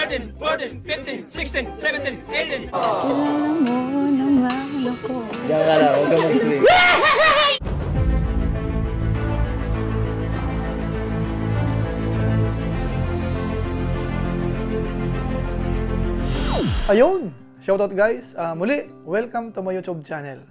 13, 14, 15, 16, 17, 18. Kilala mo naman ako. Diyan ka lang, huwag ka mag-swing. Ayun! Shoutout guys! Muli, welcome to my YouTube channel.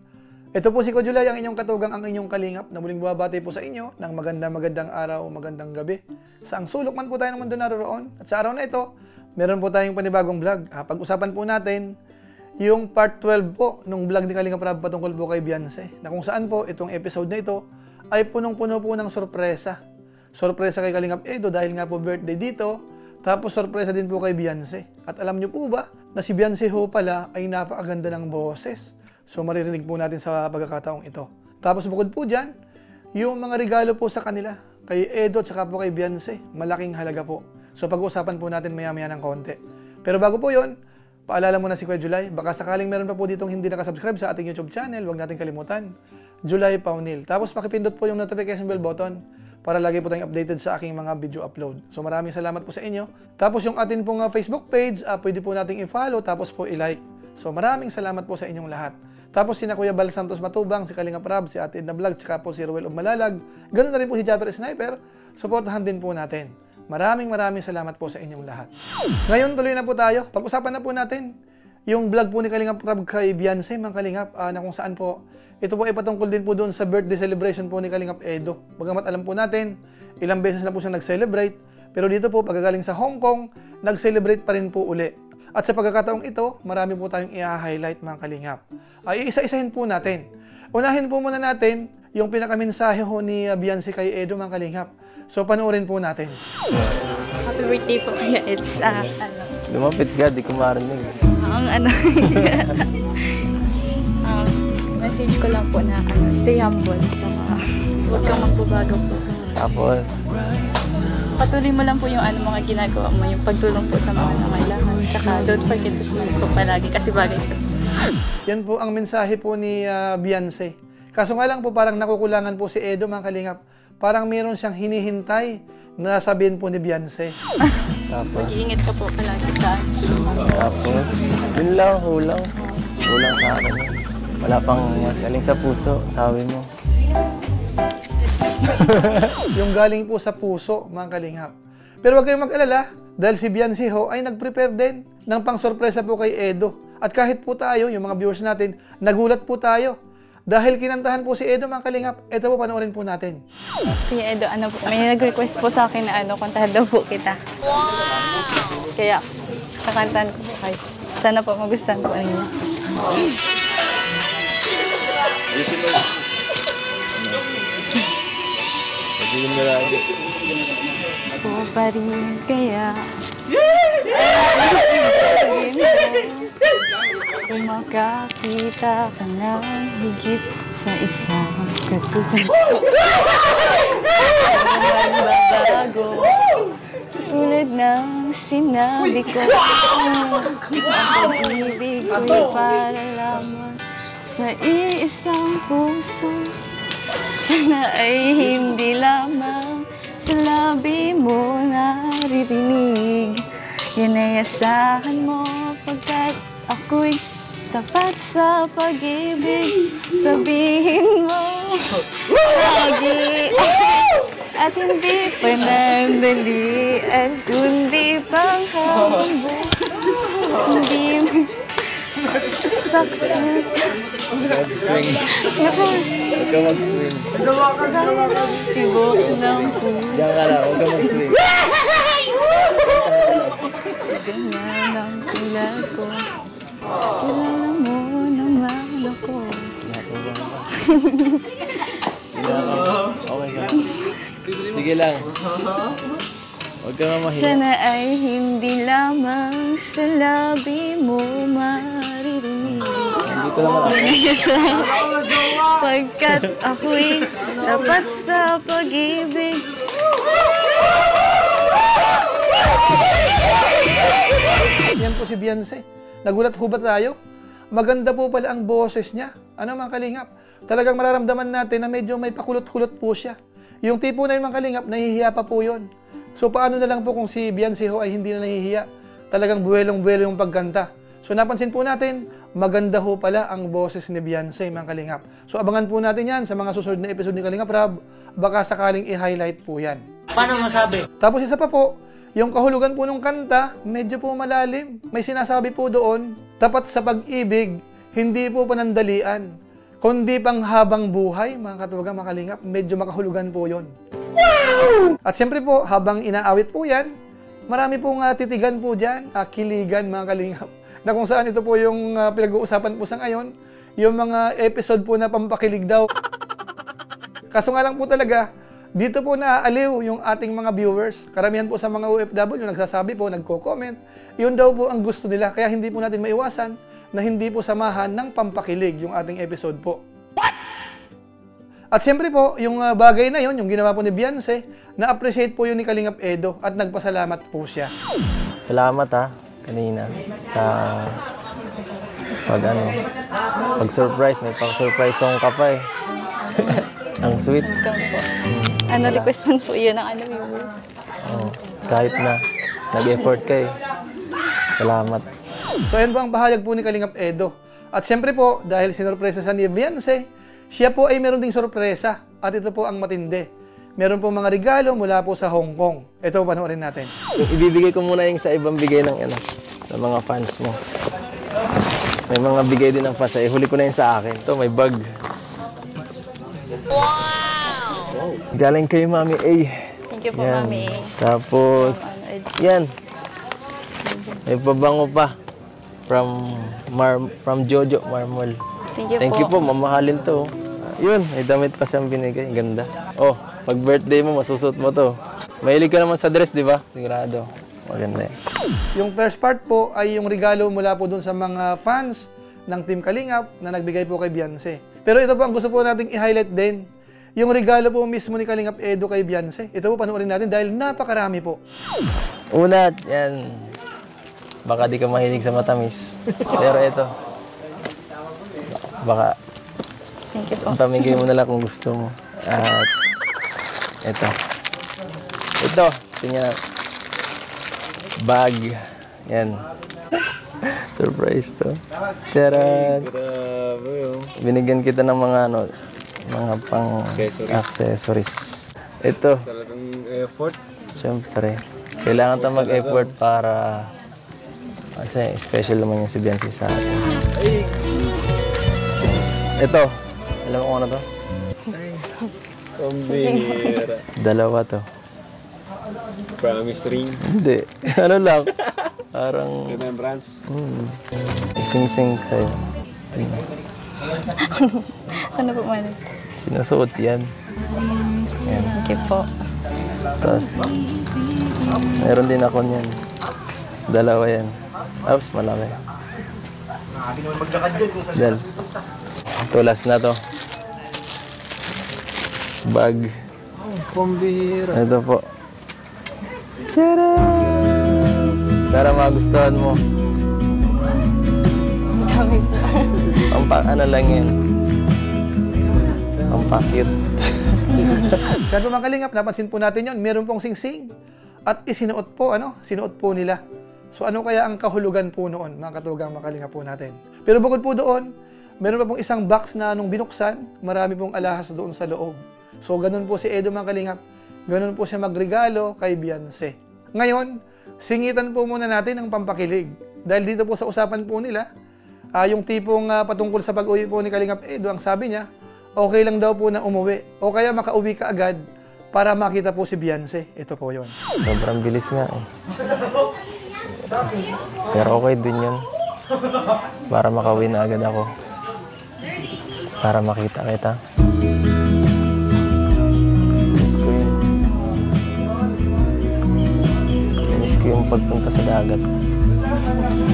Ito po si Kojulay, ang inyong katugang, ang inyong kalingap na muling bumabati po sa inyo ng magandang araw, magandang gabi. Saang sulok man po tayo ng mundo naroon. At sa araw na ito, meron po tayong panibagong vlog. Pag-usapan po natin yung part 12 po nung vlog ni Kalingap Rab patungkol po kay Beyonce. Na kung saan po itong episode na ito ay punong-puno po ng sorpresa. Sorpresa kay Kalingap Edo dahil nga po birthday dito. Tapos sorpresa din po kay Beyonce. At alam nyo po ba na si Beyonce ho pala ay napakaganda ng boses. So maririnig po natin sa pagkakataong ito. Tapos bukod po dyan, yung mga regalo po sa kanila, kay Edo at saka po kay Beyonce, malaking halaga po. So pag-uusapan po natin maya-maya ng konti. Pero bago po yon, paalala muna si Kuya July, baka sakaling meron pa po ditong hindi nakasubscribe sa ating YouTube channel, huwag natin kalimutan, July Paunil. Tapos pakipindot po yung notification bell button para lagi po tayong updated sa aking mga video upload. So maraming salamat po sa inyo. Tapos yung atin pong Facebook page, pwede po nating i-follow tapos po i-like. So maraming salamat po sa inyong lahat. Tapos si Kuya Bal Santos Matubang, si Kalingap Rab, si Ate Edna Vlog, tsaka po si Ruel of Malalag. Ganun na rin po si Japper Sniper. Supportahan din po natin. Maraming salamat po sa inyong lahat. Ngayon tuloy na po tayo. Pag-usapan na po natin yung vlog po ni Kalingap Rab kay Beyonce, mga Kalingap, na kung saan po ito po ay patungkol din po doon sa birthday celebration po ni Kalingap Edo. Bagamat alam po natin, ilang beses na po siyang nag-celebrate, pero dito po pagkagaling sa Hong Kong, nag-celebrate pa rin po uli. At sa pagkakataong ito, marami po tayong i-highlight, mga Kalingap. Iisa-isahin po natin. Unahin po muna natin yung pinakamensahe ho ni Beyonce kay Edo, mga Kalingap. So panoorin po natin. Happy birthday po kaya it's Lumapit ka, di ko marinig. Message ko lang po na stay humble. Huwag kang magbabago po. Tapos, Patuloy mo lang po yung mga ginagawa mo, yung pagtulong po sa mga nangailangan. Saka don't forget to smile po palagi kasi bagay po. Yan po ang mensahe po ni Beyonce. Kaso nga lang po parang nakukulangan po si Edo, mga Kalingap. Parang meron siyang hinihintay na sabihin po ni Beyonce. tapos, Mag-iingat ka po palagi sa tapos, yun lang, hulang. Hulang sa akin. Wala pang mas galing sa puso, sabi mo. Yung galing po sa puso, mga Kalingap. Pero huwag kayong mag-alala, dahil si Beyonce ho ay nag-prepare din ng pang-sorpresa po kay Edo. At kahit po tayo, yung mga viewers natin, nagulat po tayo. Dahil kinantahan po si Edo, mga Kalingap, ito po panoorin po natin. Kuya Edo, may nag-request po sa akin na kantahan daw po kita. Wow! Kaya, kakantahan ko po kayo. Sana po magustuhan po ninyo. Pagiging mo lang. Po pa rin kaya. Kung makakita ka ng higit sa isang katulad ko. Ang babago. Tulad ng sinabi ko. Ang pag-ibig ko'y para lamang sa iisang puso. Sana ay hindi lamang sa labi mo naririnig. Yan ay asahan mo pagkat ako'y tapat sa pag-ibig. Sabihin mo lagi at hindi panandalian kundi pang habang hindi baksak. Mag-swing. Huwag ka mag-swing. Tibok ng puso. Diyan ka lang, huwag ka mag-swing. Ganyan ang tulad ko. Kilala mo naman ako. Okay ka. Sige lang. Huwag ka nga mahiya. Sana ay hindi lamang sa labi mo maririnig. Dito naman ako. Pagkat ako'y tapat sa pag-ibig. Yan po si Beyonce. Nagulat po ba tayo? Maganda po pala ang boses niya. Ano, mga Kalingap? Talagang mararamdaman natin na medyo may pakulot-kulot po siya. Yung tipo na yung mga Kalingap, nahihiya pa po yun. So paano na lang po kung si Beyonce ho ay hindi na nahihiya? talagang buwelong-buwelo yung pagkanta. So napansin po natin, maganda ho pala ang boses ni Beyonce, mga kalingap. So abangan po natin yan sa mga susunod na episode ni Kalingap Rab, baka sakaling i-highlight po yan. Paano masabi? Tapos isa pa po, yung kahulugan po ng kanta, medyo po malalim. May sinasabi po doon, tapat sa pag-ibig, hindi po panandalian, kundi pang habang buhay, mga katugang, mga kalingap, medyo makahulugan po yon. At siyempre po, habang inaawit po yan, marami pong titigan po dyan, kiligan, mga kalingap, na kung saan ito po yung pinag-uusapan po sa ngayon, yung mga episode po na pampakilig daw. Kaso nga lang po talaga, dito po naaaliw yung ating mga viewers. Karamihan po sa mga OFW nagsasabi po, nagko-comment, yun daw po ang gusto nila. Kaya hindi po natin maiwasan na hindi po samahan ng pampakilig yung ating episode po. At siyempre po, yung bagay na yun, yung ginawa po ni Beyonce, na-appreciate po yun ni Kalingap Edo at nagpasalamat po siya. Salamat kanina sa pag-surprise. May pang-surprise song ka pa eh. Ang sweet. Welcome po. Request man po yun ng viewers. Kahit na nag-effort ka eh. Salamat. So yan po ang bahayag po ni Kalingap Edo. At siyempre po, dahil sinurpresa sa ni Beyonce, siya po ay meron ding sorpresa. At ito po ang matindi. Meron po mga regalo mula po sa Hong Kong. Ito, panoorin natin. Ibibigay ko muna yung sa ibang bigay ng sa mga fans mo. May mga bigay din ng fans. Huli ko na yun sa akin. Ito, may bag. Wow! Galing kay Mami A. Thank you po, Yan. Mami. Tapos, yan. May pabango pa. From Jojo Marmol. Thank you po, mamahalin to. Yun, may damit pa siyang binigay. Ganda. Oh, pag birthday mo, masusot mo to. Mahilig ka naman sa dress, di ba? Sigurado. Maganda yan. Yung first part po ay yung regalo mula po dun sa mga fans ng Team Kalingap na nagbigay po kay Beyonce. Pero ito po ang gusto po nating i-highlight din. Yung regalo po mismo ni Kalingap Edo kay Beyonce. Ito po panoorin natin dahil napakarami po. Una, yan. Baka di ka mahilig sa matamis. Pero ito. Baka Thank you po. pamigay mo na lang kung gusto mo. At ito. Ito. Tingnan. Bag. Yan. Surprise to. Charan! Binigyan kita ng mga mga pang accessories. Ito. Talagang effort. Siyempre. Kailangan tayo mag-effort para kasi special naman yung si Beyonce sa atin. Ito. Alam mo kung ano to? Pambira. Dalawa to. Promise ring. Hindi. Ano lang. Parang Remembrance. ising-sing sa'yo. Ano po, Mami? Sinusuot yan. Yan. Thank you po. Tapos, meron din ako niyan. Dalawa yan. Tapos, malaki. Dal. Ito, last na to. Bag. Pambira. Ito po. Tara! Para magustuhan mo. Ang dami po. Ano lang yan. Pampakit. Kaya po mga Kalingap, napansin po natin yon, meron pong singsing. At isinuot po, sinuot po nila. So ano kaya ang kahulugan po noon, mga katugang mga Kalingap po natin. Pero bukod po doon, meron pa pong isang box na nung binuksan, marami pong alahas doon sa loob. So ganun po si Edo mga Kalingap. Ganun po siya magregalo kay Beyonce. Ngayon, singitan po muna natin ang pampakilig. Dahil dito po sa usapan po nila, yung tipong patungkol sa pag-uwi po ni Kalingap Edo, ang sabi niya, okay lang daw po na umuwi. O kaya makauwi ka agad para makita po si Beyonce. Ito po yon. Sobrang bilis nga eh. Pero okay din yun. Para makauwi na agad ako. Para makita kita. Miss ko yung pagpunta sa dagat.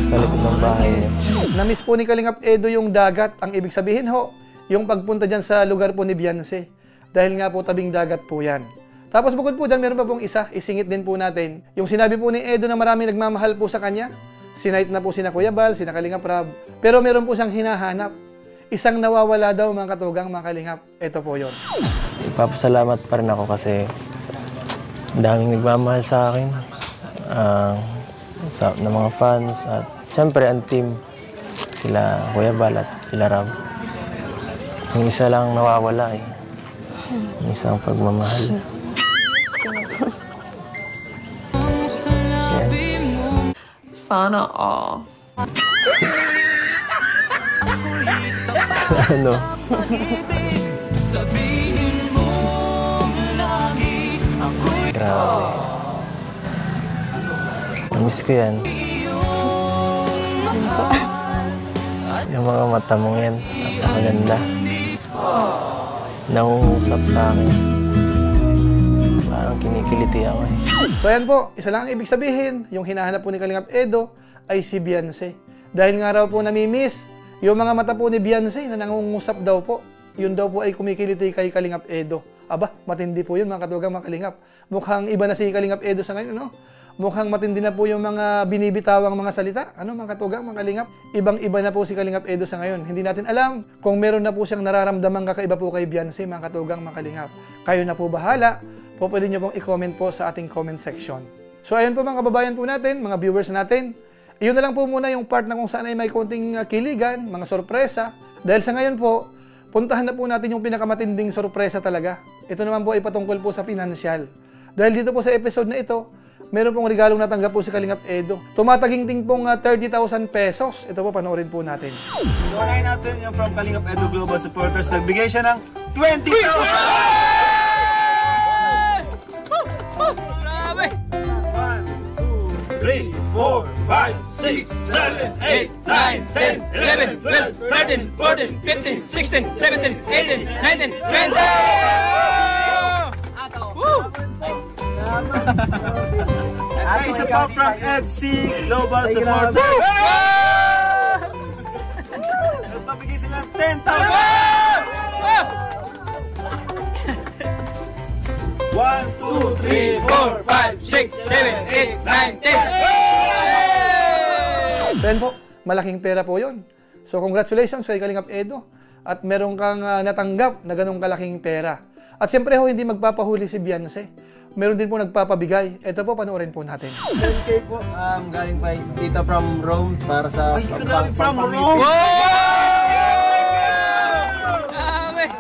Sa likod ng bahay niya. Na-miss po ni Kalingap Edo yung dagat. Ang ibig sabihin ho, yung pagpunta dyan sa lugar po ni Beyonce. Dahil nga po tabing dagat po yan. Tapos bukod po dyan, meron pa pong isa, isingit din po natin. Yung sinabi po ni Edo na maraming nagmamahal po sa kanya, sinite na po sina Kuya Bal, sina Kalingap Rab. Pero meron po siyang hinahanap. Isang nawawala daw mga katugang, mga Kalingap. Ito po yon. Ipapasalamat pa rin ako kasi daming nagmamahal sa akin. ng mga fans at syempre ang team. Sila Kuya Bal at sila Rab. Yung isa lang nawawala eh. Yung isang pagmamahal. Sana all. Ano? Grabe. Namiss ko yan. Yung mga mata mong yan, napakaganda. Nangungusap sa akin. Parang kinikiliti ako eh. So ayan po, isa lang ang ibig sabihin, yung hinahanap po ni Kalingap Edo ay si Beyonce. Dahil nga raw po namimiss, yung mga mata po ni Beyonce na nangungusap daw po, yun daw po ay kumikiliti kay Kalingap Edo. Aba, matindi po yun mga katugang mga Kalingap. Mukhang iba na si Kalingap Edo sa ngayon, no? Mukhang matindi na po yung mga binibitawang mga salita. Ano mga katugang mga Kalingap? Ibang-iba na po si Kalingap Edo sa ngayon. Hindi natin alam kung meron na po siyang nararamdamang kakaiba po kay Beyonce mga katugang mga Kalingap. Kayo na po bahala. Po pwede nyo pong i-comment po sa ating comment section. So ayun po mga kababayan po natin, mga viewers natin. Iyon na lang po muna yung part na kung saan ay may konting kiligan, mga sorpresa. Dahil sa ngayon po, puntahan na po natin yung pinakamatinding sorpresa talaga. Ito naman po ay patungkol po sa financial. Dahil dito po sa episode na ito, meron pong regalong natanggap po si Kalingap Edo. Tumataging-ting pong 30,000 pesos. Ito po, panoorin po natin. So, unahin natin yung from Kalingap Edo Global Supporters. Nagbigay siya ng 20,000! Grabe! 1, 2, 3, 4, 5, 6, 7, 8, 9, 10, 11, 12, 13, 14, 15, 16, 17, 18, 19, 20! Woo! At may isa pa from EDC Global Supporters. Nagpapigay sila ng 10,000! 1, 2, 3, 4, 5, 6, 7, 8, 9, 10! Then po, malaking pera po yun. So congratulations kay Kalingap Edo. At meron kang natanggap na ganong kalaking pera. At siyempre ho, hindi magpapahuli si Beyonce. Meron din po nagpapabigay. Ito po, panoorin po natin. 10K po, galing pa tita from Rome para sa from Rome. Grabe!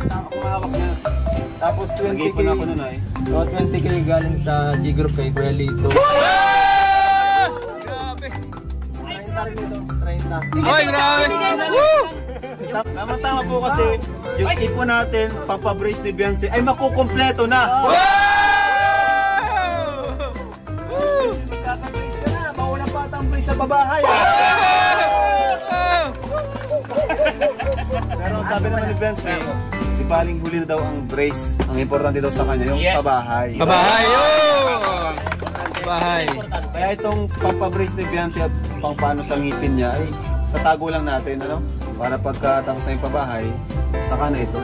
Ako mahawak na. Tapos 20K na ako nun ay. So 20K galing sa G Group kay Kuya Lito. Grabe! 30 rin ito, 30. Ay, grabe! Woo! Tama-tama po kasi yung ipon natin, papabrace ni Beyonce, ay makukumpleto na. Magkakabrace ka na, mauna pa atang brace sa babahay. Pero sabi naman ni Beyonce, ibaling huli na daw ang brace. Ang importante daw sa kanya, yung pabahay. Pabahay! Pabahay! Kaya itong papabrace ni Beyonce at pang paano sa ngipin niya, ay tatago lang natin, ano? Para pagkatapos na yung pabahay, saka na ito.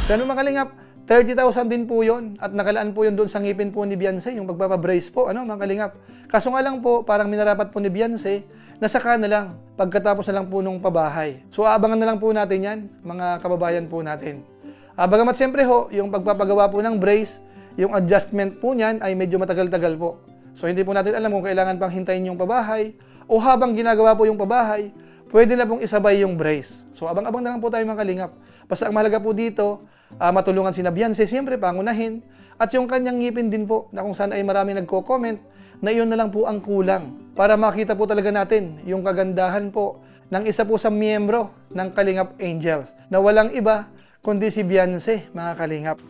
So ano mga Kalingap, 30,000 din po yun. At nakalaan po yun doon sa ngipin po ni Beyonce, yung pagpapabrace po, ano mga Kalingap. Kaso nga lang po, parang minarapat po ni Beyonce, nasaka na lang, pagkatapos na lang po nung pabahay. So aabangan na lang po natin yan, mga kababayan po natin. Bagamat siyempre ho, yung pagpapagawa po ng brace, yung adjustment po niyan ay medyo matagal-tagal po. So hindi po natin alam kung kailangan pang hintayin yung pabahay, o habang ginagawa po yung pabahay, pwede na pong isabay yung brace. So abang-abang na lang po tayo mga Kalingap. Basta ang mahalaga po dito, matulungan si Beyonce, siyempre pangunahin, at yung kanyang ngipin din po, na kung saan ay marami nagko-comment, na iyon na lang po ang kulang. Para makita po talaga natin yung kagandahan po ng isa po sa miyembro ng Kalingap Angels, na walang iba kundi si Beyonce, mga Kalingap.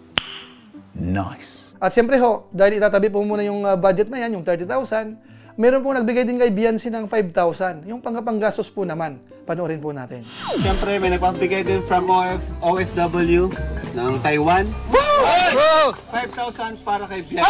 Nice. At siyempre ho, dahil itatabi po muna yung budget na yan, yung 30,000, meron pong nagbigay din kay Beyonce ng 5,000. Yung panggastos po naman, panoorin po natin. Siyempre, may nagpapigay din from OFW ng Taiwan. 5,000 para kay Beyonce.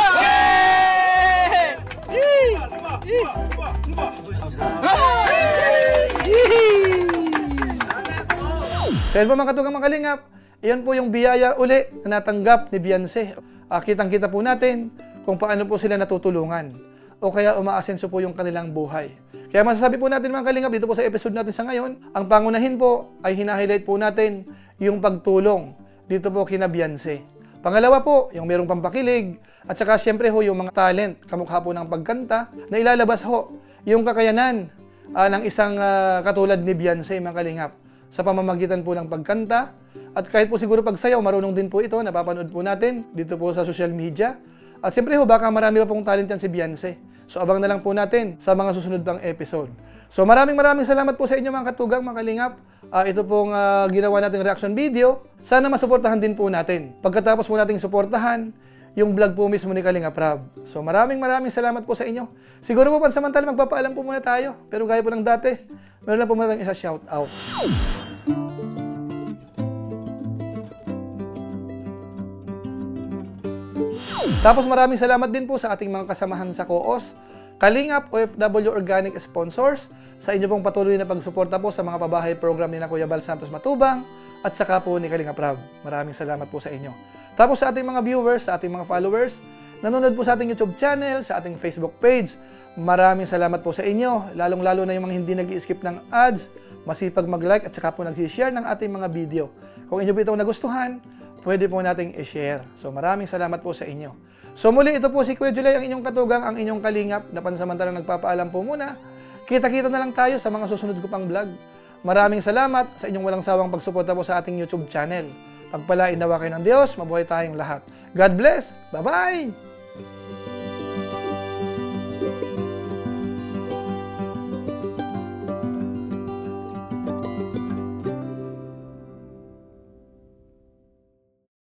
Kaya po mga katugang mga Kalingap, iyan po yung biyaya uli na natanggap ni Beyonce. Kitang-kita po natin kung paano po sila natutulungan o kaya umaasenso po yung kanilang buhay. Kaya masasabi po natin mga Kalingap, dito po sa episode natin sa ngayon, ang pangunahin po ay hina-highlight po natin yung pagtulong dito po kina Beyonce. Pangalawa po, yung merong pampakilig, At saka siyempre ho, yung mga talent, kamukha po ng pagkanta, na ilalabas ho yung kakayanan ng isang katulad ni Beyonce, mga kalingap, sa pamamagitan po ng pagkanta. At kahit po siguro pagsayaw, marunong din po ito, napapanood po natin dito po sa social media. At siyempre ho, baka marami pa pong talent yan si Beyonce. So abang na lang po natin sa mga susunod pang episode. So maraming salamat po sa inyo mga katugang, mga kalingap. Ito pong ginawa nating reaction video. Sana masuportahan din po natin. Pagkatapos po nating suportahan yung vlog po mismo ni Kalingap Rab. So maraming salamat po sa inyo. Siguro po pansamantala magpapaalam po muna tayo. Pero gaya po ng dati, meron lang po muna tayong isa shout out. Tapos maraming salamat din po sa ating mga kasamahan sa Koos, Kalingap OFW Organic Sponsors, sa inyo pong patuloy na pagsuporta po sa mga pabahay program ni na Kuya Bal Santos Matubang at saka po ni Kalingap Rab. Maraming salamat po sa inyo. Tapos sa ating mga viewers, sa ating mga followers, nanonood po sa ating YouTube channel, sa ating Facebook page, maraming salamat po sa inyo. Lalong-lalo na yung mga hindi nag-i-skip ng ads, masipag mag-like at saka po nag-share ng ating mga video. Kung inyo po itong nagustuhan, pwede po nating i-share. So maraming salamat po sa inyo. So muli, ito po si Kuya Julay, ang inyong katugang, ang inyong kalingap, na pansamantalang nagpapaalam po muna. Kita-kita na lang tayo sa mga susunod ko pang vlog. Maraming salamat sa inyong walang sawang pagsuporta po sa ating YouTube channel. Pagpalain nawa kayo ng Diyos, mabuhay tayong lahat. God bless! Bye-bye!